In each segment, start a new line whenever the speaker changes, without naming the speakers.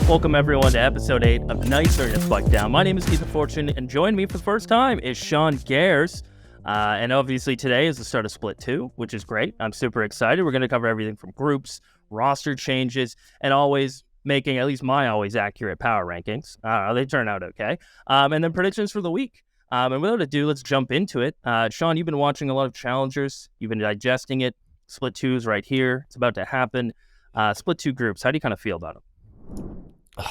Welcome everyone to episode 8 of Knightsarena Spike Down. My name is LaFortune, and joining me for the first time is Sean Gares. And obviously today is the start of Split 2, which is great. I'm super excited. We're going to cover everything from groups, roster changes, and always making at least my always accurate power rankings. They turn out okay. And then predictions for the week. And without ado, let's jump into it. Sean, you've been watching a lot of Challengers. You've been digesting it. Split 2 is right here. It's about to happen. Split 2 groups. How do you kind of feel about them?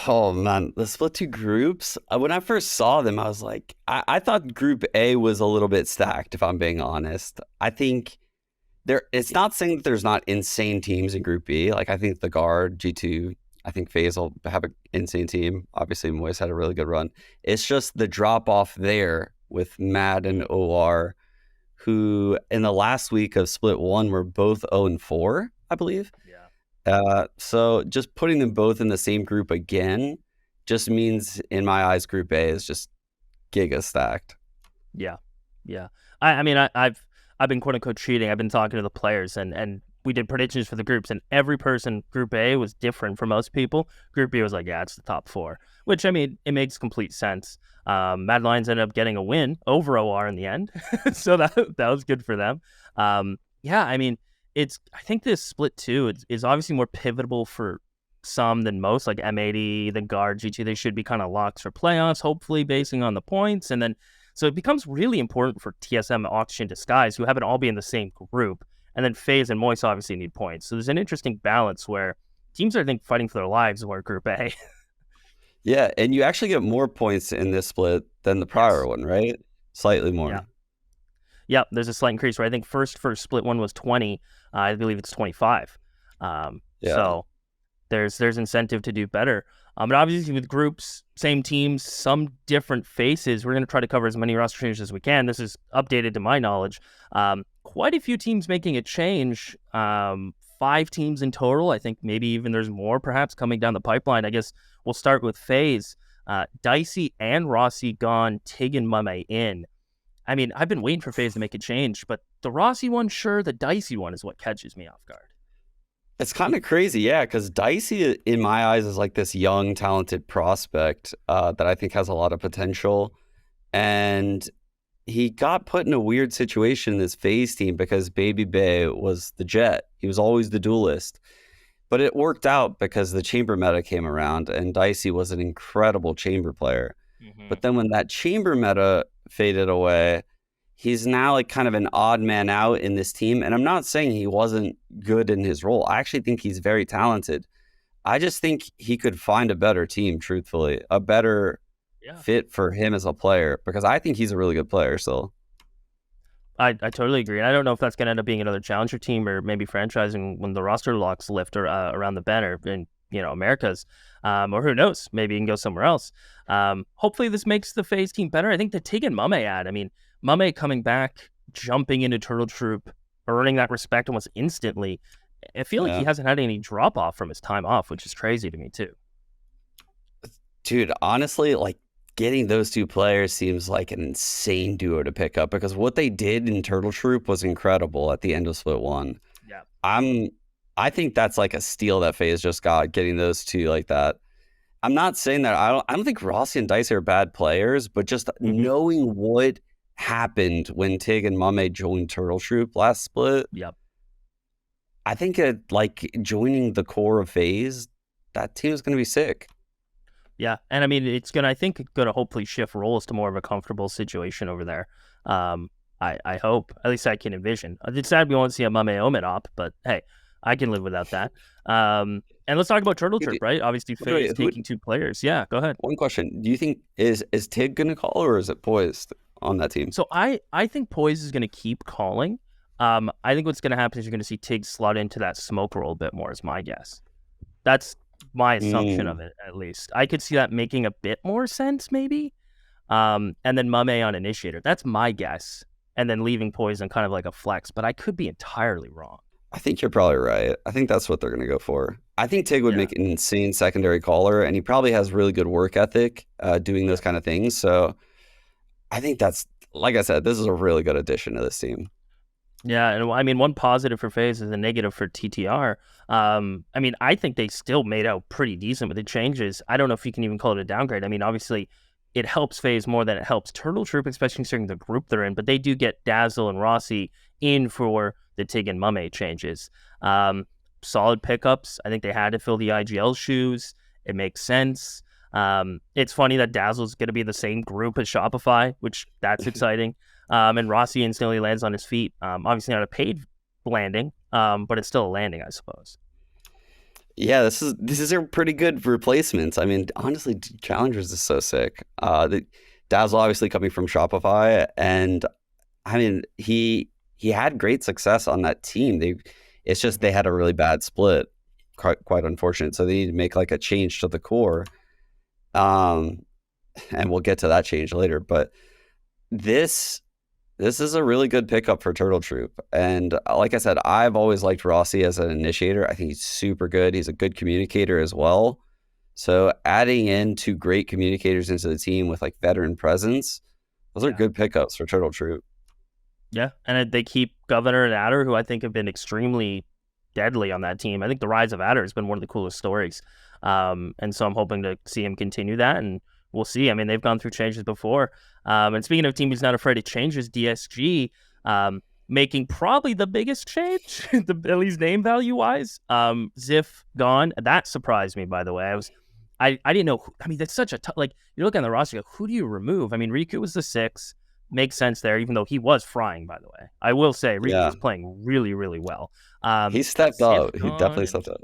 Oh man, the split 2 groups, when I first saw them, I was like, I thought Group A was a little bit stacked, if I'm being honest. I think it's not saying that there's not insane teams in Group B. Like, I think the Guard, G2, I think FaZe will have an insane team. Obviously, Moise had a really good run. It's just the drop off there with Mad and OR, who in the last week of Split 1 were both 0-4, I believe. So just putting them both in the same group again just means, in my eyes, Group A is just giga stacked.
Yeah. I mean, I've been quote unquote cheating. I've been talking to the players, and we did predictions for the groups, and every person Group A was different for most people. Group B was like, yeah, it's the top 4, which, I mean, it makes complete sense. Mad Lions ended up getting a win over OR in the end, so that was good for them. Yeah, I mean, I think this Split 2 is obviously more pivotal for some than most, like M80, the Guard, G2. They should be kind of locks for playoffs, hopefully, basing on the points. And then, so it becomes really important for TSM, Oxygen, Disguise, who haven't all be in the same group. And then FaZe and Moise obviously need points. So there's an interesting balance where teams are, I think, fighting for their lives where Group A.
Yeah, and you actually get more points in this split than the prior one, right? Slightly more.
Yeah, there's a slight increase, right? I think first for Split 1 was 20. I believe it's 25. So there's incentive to do better. But obviously with groups, same teams, some different faces, we're going to try to cover as many roster changes as we can. This is updated to my knowledge. Quite a few teams making a change. 5 teams in total. I think maybe even there's more perhaps coming down the pipeline. I guess we'll start with FaZe. Dicey and Rossi gone, Tig and Mame in. I mean, I've been waiting for FaZe to make a change, but the Rossi one, sure, the Dicey one is what catches me off guard.
It's kind of crazy, yeah, because Dicey, in my eyes, is like this young, talented prospect that I think has a lot of potential. And he got put in a weird situation in this FaZe team because Baby Bay was the Jet. He was always the duelist. But it worked out because the chamber meta came around, and Dicey was an incredible chamber player. But then when that chamber meta faded away, he's now like kind of an odd man out in this team. And I'm not saying he wasn't good in his role. I actually think he's very talented. I just think he could find a better team, truthfully, a better fit for him as a player, because I think he's a really good player still.
I totally agree. And I don't know if that's going to end up being another challenger team or maybe franchising when the roster locks lift or, around the banner in Americas, or who knows, maybe he can go somewhere else. Hopefully this makes the FaZe team better. I think the Tig and Mame ad, I mean, Mame coming back, jumping into Turtle Troop, earning that respect almost instantly. I feel like he hasn't had any drop off from his time off, which is crazy to me too.
Dude, honestly, like, getting those 2 players seems like an insane duo to pick up, because what they did in Turtle Troop was incredible at the end of Split 1.
Yeah.
I think that's like a steal that FaZe just got, getting those 2 like that. I'm not saying that I don't think Rossi and Dicey are bad players, but just knowing what happened when Tig and Mame joined Turtle Troop last split.
Yep.
I think like joining the core of FaZe, that team is going to be sick.
Yeah, and I mean, it's going to hopefully shift roles to more of a comfortable situation over there. I hope, at least I can envision. It's sad we won't see a Mame Omen op, but hey, I can live without that. And let's talk about Turtle Troop, right? Obviously, FaZe taking 2 players. Yeah, go ahead.
One question. Do you think, is Tig going to call, or is it Poised on that team?
So I think Poise is going to keep calling. I think what's going to happen is you're going to see Tig slot into that smoke role a bit more, is my guess. That's my assumption of it, at least. I could see that making a bit more sense, maybe. And then Mame on Initiator. That's my guess. And then leaving Poise on kind of like a flex, but I could be entirely wrong.
I think you're probably right. I think that's what they're going to go for. I think Tig would make an insane secondary caller, and he probably has really good work ethic doing those kind of things. So I think that's, like I said, this is a really good addition to this team.
Yeah, and I mean, one positive for FaZe is a negative for TTR. I mean, I think they still made out pretty decent with the changes. I don't know if you can even call it a downgrade. I mean, obviously, it helps FaZe more than it helps Turtle Troop, especially considering the group they're in. But they do get Dazzle and Rossi in for the Tig and Mame changes. Um, Solid pickups. I think they had to fill the IGL shoes. It makes sense. It's funny that Dazzle's going to be the same group as Shopify, which that's exciting. And Rossi instantly lands on his feet. Obviously not a paid landing, but it's still a landing, I suppose.
Yeah, this is a pretty good replacements. I mean, honestly, Challengers is so sick. The Dazzle obviously coming from Shopify, and I mean he had great success on that team. It's just they had a really bad split, quite unfortunate. So they need to make like a change to the core. Um, and we'll get to that change later. But this this is a really good pickup for Turtle Troop. And like I said, I've always liked Rossi as an initiator. I think he's super good. He's a good communicator as well. So adding in two great communicators into the team with like veteran presence, those are good pickups for Turtle Troop.
Yeah, and they keep Governor and Adder, who I think have been extremely deadly on that team. I think the rise of Adder has been one of the coolest stories. And so I'm hoping to see him continue that, and we'll see. I mean, they've gone through changes before. And speaking of team who's not afraid of changes, DSG, making probably the biggest change, at least name value wise. Ziff gone. That surprised me, by the way. I didn't know. I mean, that's such a like, you look on the roster, you go, who do you remove? I mean, Riku was the 6. Makes sense there, even though he was frying, by the way. I will say, Riku was playing really, really well.
He stepped up. He definitely stepped up.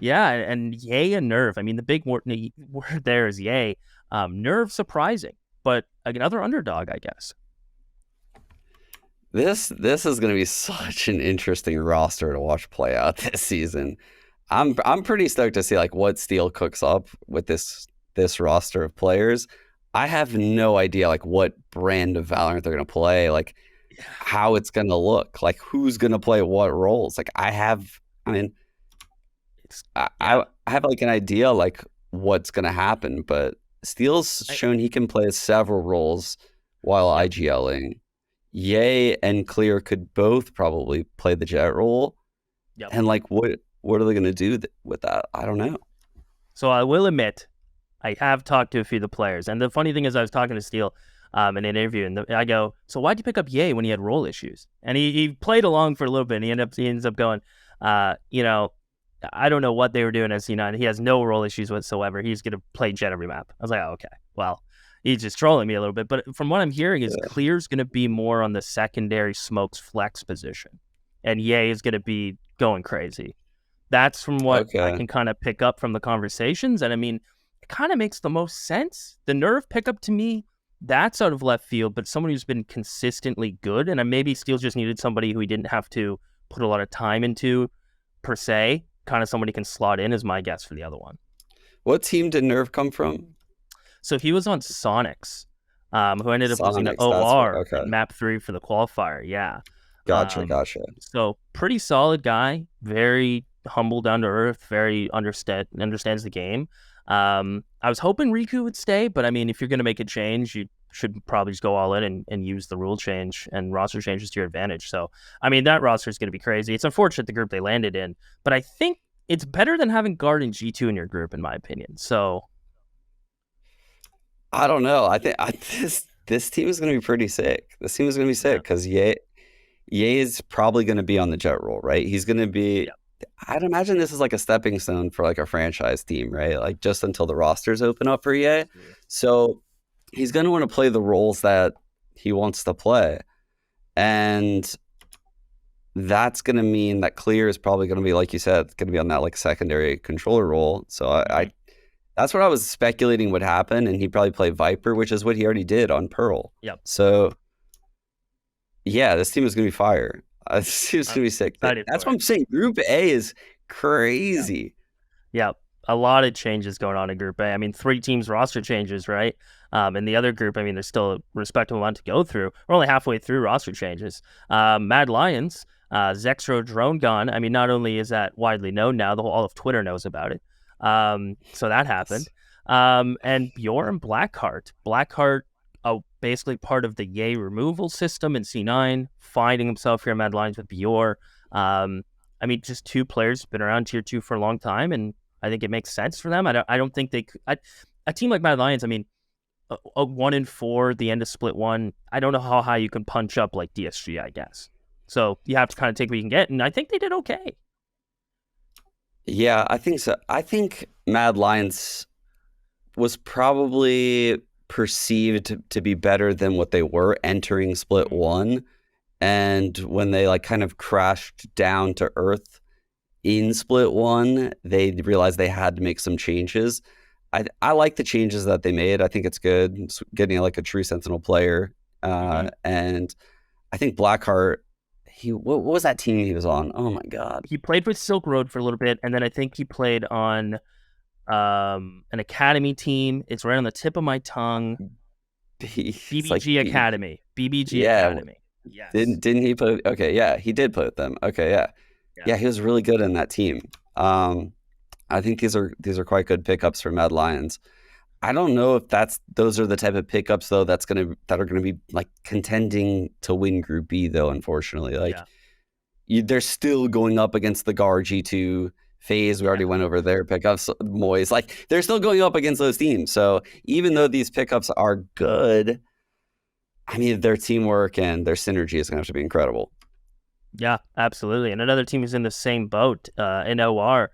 Yeah, and Yay and Nerve. I mean, the big word there is Yay. Nerve surprising, but another underdog, I guess.
This is going to be such an interesting roster to watch play out this season. I'm pretty stoked to see like what Steel cooks up with this roster of players. I have no idea like what brand of Valorant they're going to play, like how it's going to look, like who's going to play what roles. Like I mean, I have like an idea like what's going to happen, but Steel's shown he can play several roles while IGLing. Yay and Clear could both probably play the Jet role. And like what are they going to do with that? I don't know.
So I will admit, I have talked to a few of the players, and the funny thing is, I was talking to Steel in an interview, and I go, "So why'd you pick up Yay when he had role issues?" And he played along for a little bit, and he ends up going, you know, I don't know what they were doing as C9. He has no role issues whatsoever. He's going to play Jet every map. I was like, oh, okay, well, he's just trolling me a little bit. But from what I'm hearing is Clear's going to be more on the secondary smokes flex position, and Yay is going to be going crazy. That's from what I can kind of pick up from the conversations. And I mean, it kind of makes the most sense. The Nerve pickup to me, that's out of left field, but someone who's been consistently good. And maybe Steel just needed somebody who he didn't have to put a lot of time into per se. Kind of somebody can slot in is my guess for the other one.
What team did Nerve come from?
So he was on Sonics, who ended up losing to OR at map 3 for the qualifier. Yeah.
Gotcha.
So pretty solid guy, very humble, down to earth, very understands the game. I was hoping Riku would stay, but I mean, if you're going to make a change, you should probably just go all in and use the rule change and roster changes to your advantage. So, I mean, that roster is going to be crazy. It's unfortunate the group they landed in, but I think it's better than having Guard and G2 in your group, in my opinion. So,
I don't know. I think this team is going to be pretty sick. This team is going to be sick because Ye is probably going to be on the Jet role, right? He's going to be. Yeah. I'd imagine this is like a stepping stone for like a franchise team, right? Like just until the rosters open up for Ye. So he's going to want to play the roles that he wants to play. And that's going to mean that Clear is probably going to be, like you said, going to be on that like secondary controller role. So I that's what I was speculating would happen. And he'd probably play Viper, which is what he already did on Pearl.
Yep.
So yeah, this team is going to be fire. This team's going to be sick. That's what I'm saying. Group A is crazy.
Yeah. A lot of changes going on in Group A. I mean, 3 teams roster changes, right? And the other group, I mean, there's still a respectable amount to go through. We're only halfway through roster changes. Mad Lions, Zexro Drone Gun. I mean, not only is that widely known now, all of Twitter knows about it. So that happened. And Bjorn Blackheart. Blackheart basically part of the Yay removal system in C9, finding himself here in Mad Lions with Bior. I mean, just two players been around tier 2 for a long time, and I think it makes sense for them. I don't think they could. A team like Mad Lions, I mean, a 1-4, the end of split one. I don't know how high you can punch up like DSG, I guess. So you have to kind of take what you can get, and I think they did okay.
Yeah, I think so. I think Mad Lions was probably perceived to be better than what they were entering split one. And when they like kind of crashed down to earth in split one, they realized they had to make some changes. I like the changes that they made. I think it's good. It's getting like a true Sentinel player. And I think Blackheart, what was that team he was on? Oh my God.
He played with Silk Road for a little bit, and then I think he played on an academy team. It's right on the tip of my tongue. BBG like Academy. BBG Academy. Yes.
Didn't he play? Okay, yeah, he did play with them. Okay, yeah, he was really good in that team. I think these are quite good pickups for Mad Lions. I don't know if those are the type of pickups though that are gonna be like contending to win Group B though. Unfortunately, like they're still going up against the GAR G2 phase. We already went over their pickups. Moyes, like they're still going up against those teams. So even though these pickups are good, I mean, their teamwork and their synergy is going to have to be incredible.
Yeah, absolutely. And another team is in the same boat in OR.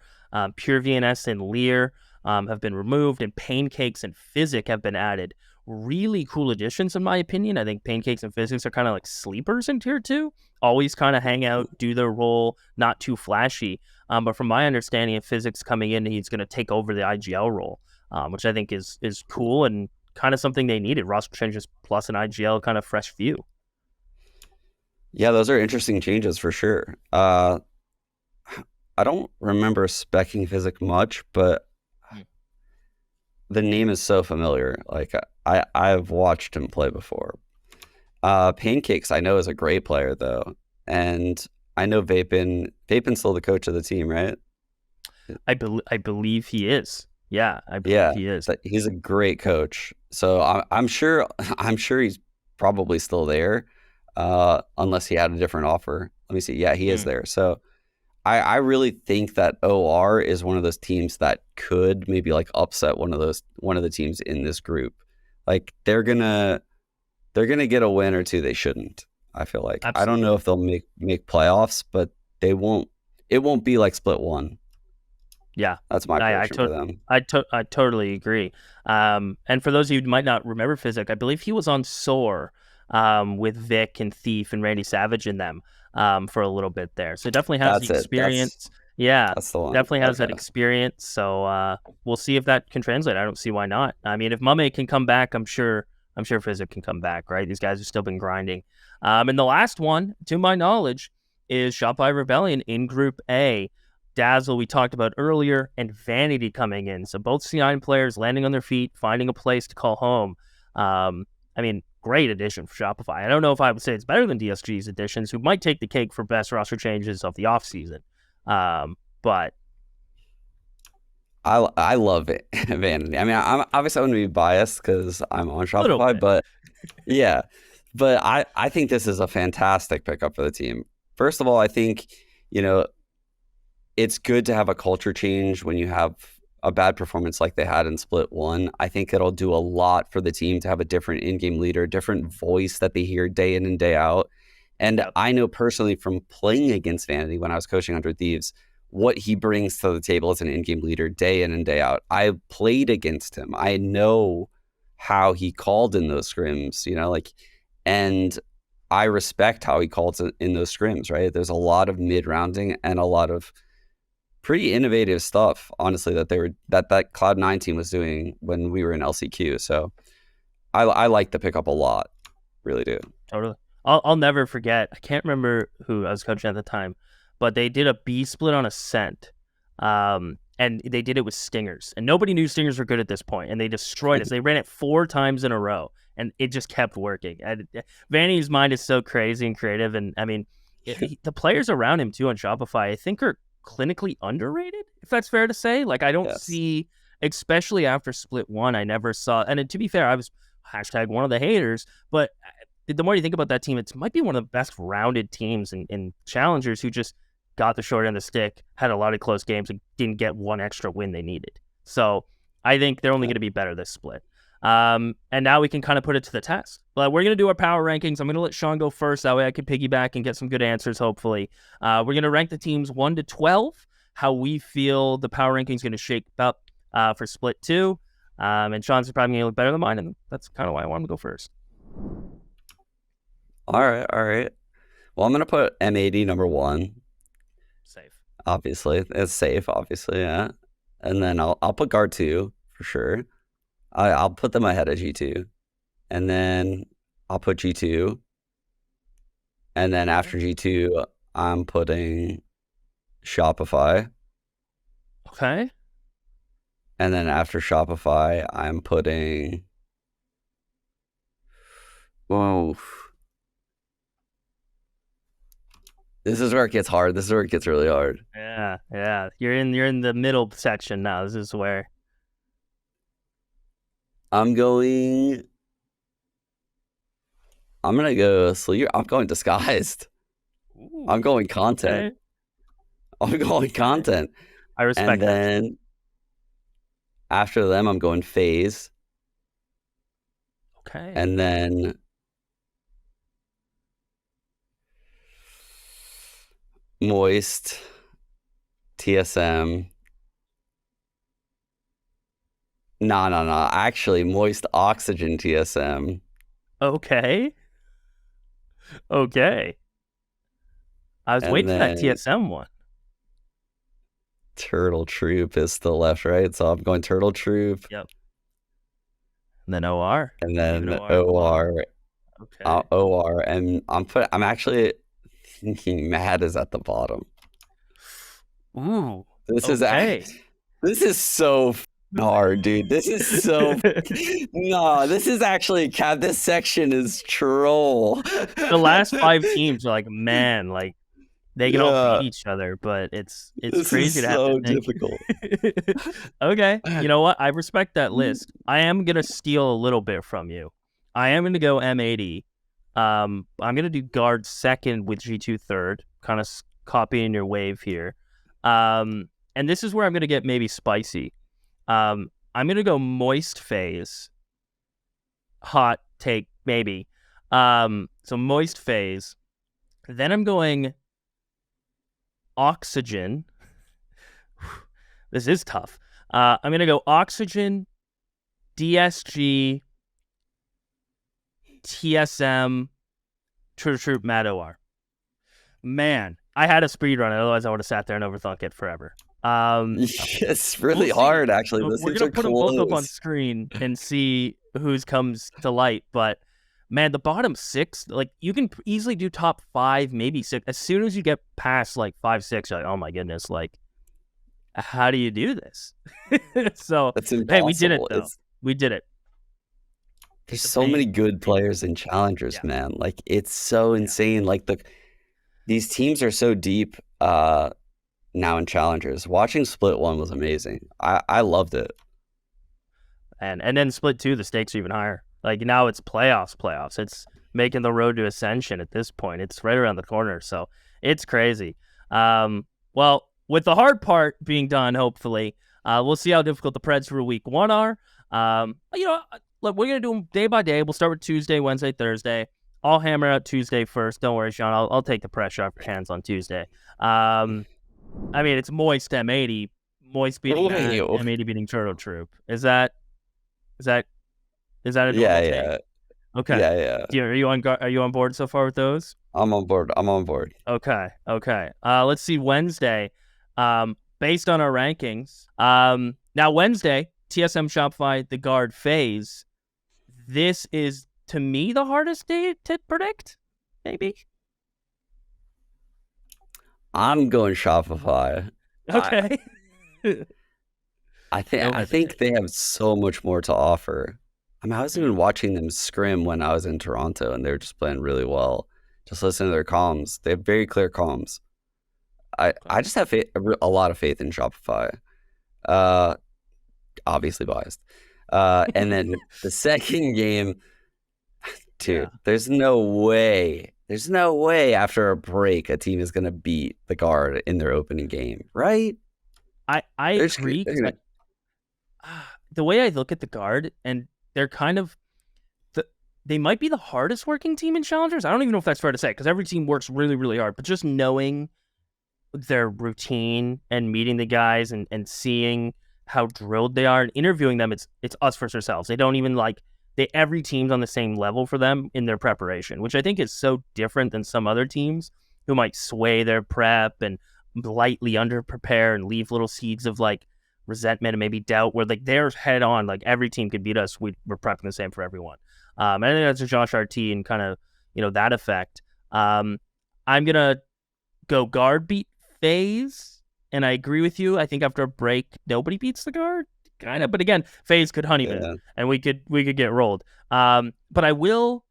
Pure VNS and Lear have been removed, and Pancakes and Physic have been added. Really cool additions, in my opinion. I think Pancakes and Physics are kind of like sleepers in tier 2. Always kind of hang out, do their role, not too flashy. But from my understanding of Physics coming in, he's going to take over the IGL role, which I think is cool and kind of something they needed. Roster changes plus an IGL kind of fresh view.
Yeah, those are interesting changes for sure. I don't remember specking Physic much, but the name is so familiar. Like I've watched him play before. Pancakes I know is a great player though, and I know Vapin's still the coach of the team, right?
I believe he is. Yeah, I believe he is.
He's a great coach. So I'm sure he's probably still there, unless he had a different offer. Let me see. Yeah, he is there. So I really think that OR is one of those teams that could maybe like upset one of the teams in this group. Like they're gonna get a win or two they shouldn't. I feel like. Absolutely. I don't know if they'll make playoffs, but they won't. It won't be like split one.
Yeah,
that's my prediction for them.
I totally agree. And for those of you who might not remember Physic, I believe he was on Soar with Vic and Thief and Randy Savage in them for a little bit there. So definitely has the experience. That's the one. Definitely has that experience. So we'll see if that can translate. I don't see why not. I mean, if Mame can come back, I'm sure Physic can come back, right? These guys have still been grinding. And the last one, to my knowledge, is Shopify Rebellion in Group A. Dazzle, we talked about earlier, and Vanity coming in. So both C9 players landing on their feet, finding a place to call home. I mean, great addition for Shopify. I don't know if I would say it's better than DSG's additions, who might take the cake for best roster changes of the offseason. But
I love it, Vanity. I mean, I'm obviously going to be biased because I'm on Shopify, but yeah. But I think this is a fantastic pickup for the team. First of all, I think, it's good to have a culture change when you have a bad performance like they had in split one. I think it'll do a lot for the team to have a different in-game leader, different voice that they hear day in and day out. And I know personally from playing against Vanity when I was coaching 100 Thieves, what he brings to the table as an in-game leader day in and day out. I played against him. I know how he called in those scrims, and I respect how he calls in those scrims, right? There's a lot of mid-rounding and a lot of pretty innovative stuff, honestly, that Cloud9 team was doing when we were in LCQ. So I like the pickup a lot, really do.
Totally. I'll never forget. I can't remember who I was coaching at the time, but they did a B split on Ascent, and they did it with Stingers, and nobody knew Stingers were good at this point, and they destroyed us. They ran it 4 times in a row, and it just kept working. And Vanity's mind is so crazy and creative, and I mean, the players around him too on Shopify, I think, are clinically underrated, if that's fair to say. Like, I don't see, especially after split one, I never saw, and to be fair, I was hashtag one of the haters. But the more you think about that team, it might be one of the best rounded teams in challengers who just got the short end of the stick, had a lot of close games, and didn't get one extra win they needed. So I think they're only going to be better this split. And now we can kind of put it to the test. But we're going to do our power rankings. I'm going to let Sean go first. That way I can piggyback and get some good answers, hopefully. We're going to rank the teams 1 to 12, how we feel the power rankings going to shape up for split 2. And Sean's probably going to look better than mine, and that's kind of why I wanted to go first.
All right. Well, I'm going to put M80 number 1.
Safe.
Obviously. It's safe, obviously, yeah. And then I'll put guard 2 for sure. I'll put them ahead of G2. And then I'll put G2. And then after G2, I'm putting Shopify.
Okay.
And then after Shopify, I'm putting... Whoa. This is where it gets hard. This is where it gets really hard.
Yeah. You're in the middle section now. This is where
I'm going sleep. I'm going disguised.
Ooh,
I'm going content.
okay.
I'm going content.
I respect
And then after them, I'm going phase.
Okay.
And then moist, TSM. No. Actually, moist, oxygen, TSM.
Okay. I was
And
waiting for that
then
TSM one.
Turtle Troop is still left, right? So I'm going Turtle Troop.
Yep. And then OR.
And then
OR.
OR.
Okay.
OR. And I'm actually thinking Mad is at the bottom.
Ooh.
This
okay.
This is so hard, dude. This is so no. This is actually this section is troll.
The last 5 teams are like, man, like they can all beat each other, but it's
this
crazy
is
to have
so
to think.
difficult.
Okay, you know what? I respect that list. I am gonna steal a little bit from you. I am gonna go M80. I'm gonna do guard second with G2 third, kind of copying your wave here. And this is where I'm gonna get maybe spicy. I'm gonna go moist phase. Hot take, maybe. So moist phase. Then I'm going oxygen. This is tough. I'm gonna go oxygen, DSG, TSM, Troop, Mad OR. Man, I had a speed run. Otherwise, I would have sat there and overthunk it forever.
It's really hard, actually.
We're gonna put them both up on screen and see whose comes to light. But man, the bottom 6, like you can easily do top 5, maybe 6. As soon as you get past like 5, 6, you're like, oh my goodness, like how do you do this? So hey, we did it though. We did it.
There's so many good players in challengers, man. Like it's so insane. Like these teams are so deep now in challengers. Watching split 1 was amazing. I loved it.
And then split 2, the stakes are even higher. Like now it's playoffs. It's making the road to ascension at this point. It's right around the corner. So it's crazy. Well, with the hard part being done, hopefully, we'll see how difficult the Preds for week 1 are. Look, we're going to do them day by day. We'll start with Tuesday, Wednesday, Thursday. I'll hammer out Tuesday first. Don't worry, Sean. I'll take the pressure off your hands on Tuesday. I mean, it's moist M80. Moist beating M80 beating Turtle Troop. Is that a normal take? Okay.
Yeah.
Are you on board so far with those?
I'm on board.
Okay. Let's see Wednesday. Based on our rankings. Now Wednesday, TSM Shopify, the guard phase. This is to me the hardest day to predict. Maybe.
I'm going Shopify.
Okay.
I think they have so much more to offer. I mean, I was even watching them scrim when I was in Toronto, and they were just playing really well. Just listen to their comms. They have very clear comms. I just have a lot of faith in Shopify. Obviously biased. And then the second game, dude,
Yeah.
there's no way. There's no way after a break a team is going to beat the Guard in their opening game, right?
I
They're,
agree
they're
because
gonna,
the way I look at the Guard, and they're kind of they might be the hardest working team in Challengers. I don't even know if that's fair to say because every team works really, really hard. But just knowing their routine and meeting the guys and seeing how drilled they are and interviewing them, it's us versus ourselves. They don't even every team's on the same level for them in their preparation, which I think is so different than some other teams who might sway their prep and lightly under prepare and leave little seeds of resentment and maybe doubt where they're head on, every team could beat us. We're prepping the same for everyone. And I think that's a Josh RT and kind of, that effect. I'm going to go Guard beat FaZe, and I agree with you. I think after a break, nobody beats the Guard, kind of. But again, FaZe could honeymoon, and we could get rolled. But I will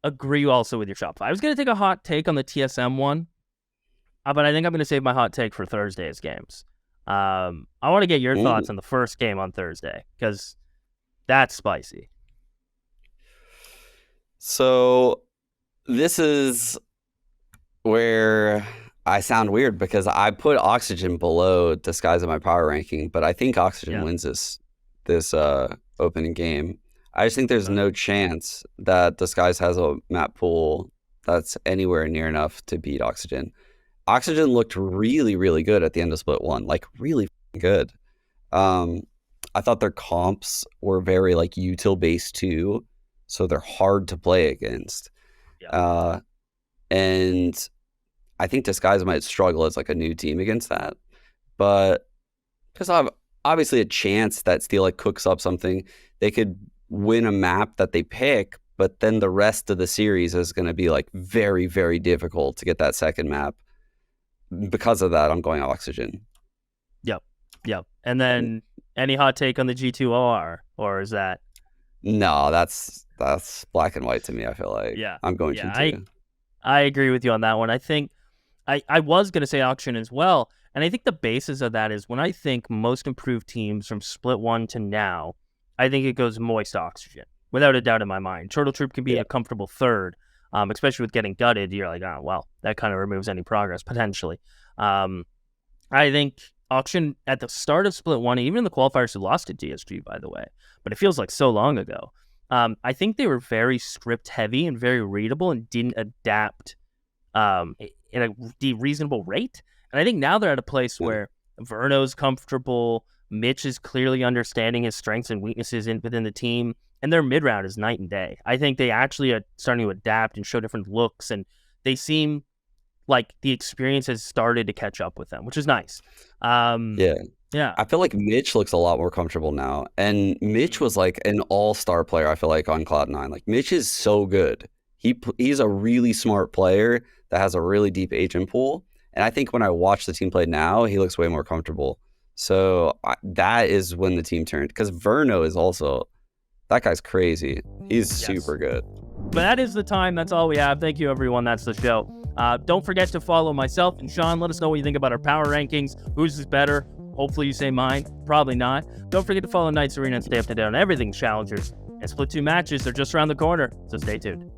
agree also with your Shopify. I was going to take a hot take on the TSM one, but I think I'm going to save my hot take for Thursday's games. I want to get your thoughts on the first game on Thursday, because that's spicy.
So this is where I sound weird because I put Oxygen below Disguise in my power ranking, but I think Oxygen wins this opening game. I just think there's no chance that Disguise has a map pool that's anywhere near enough to beat Oxygen. Oxygen looked really, really good at the end of Split 1, really good. I thought their comps were very util based too, so they're hard to play against. And I think Disguise might struggle as a new team against that. But because obviously a chance that Steel cooks up something, they could win a map that they pick, but then the rest of the series is going to be very, very difficult to get that second map. Because of that, I'm going Oxygen.
Yep. And then any hot take on the G2OR, or is that?
No, that's black and white to me, I feel like.
Yeah.
I'm going G2.
I agree with you on that one. I think I was going to say Oxygen as well. And I think the basis of that is when I think most improved teams from Split 1 to now, I think it goes Moist Oxygen, without a doubt in my mind. Turtle Troop can be a comfortable third, especially with getting gutted. You're like, oh, well, that kind of removes any progress, potentially. I think Oxygen at the start of Split 1, even in the qualifiers who lost to DSG, by the way, but it feels like so long ago. I think they were very script heavy and very readable and didn't adapt in a reasonable rate. And I think now they're at a place where Verno's comfortable, Mitch is clearly understanding his strengths and weaknesses within the team, and their mid-round is night and day. I think they actually are starting to adapt and show different looks, and they seem like the experience has started to catch up with them, which is nice. Yeah.
I feel like Mitch looks a lot more comfortable now. And Mitch was an all-star player, I feel like, on Cloud9. Mitch is so good. He's a really smart player that has a really deep agent pool. And I think when I watch the team play now, he looks way more comfortable. So that is when the team turned. Because Verno is also, that guy's crazy. He's super good.
But that is the time. That's all we have. Thank you, everyone. That's the show. Don't forget to follow myself and Sean. Let us know what you think about our power rankings. Whose is better? Hopefully you say mine. Probably not. Don't forget to follow Knightsarena and stay up to date on everything Challengers. And Split 2 matches are just around the corner, so stay tuned.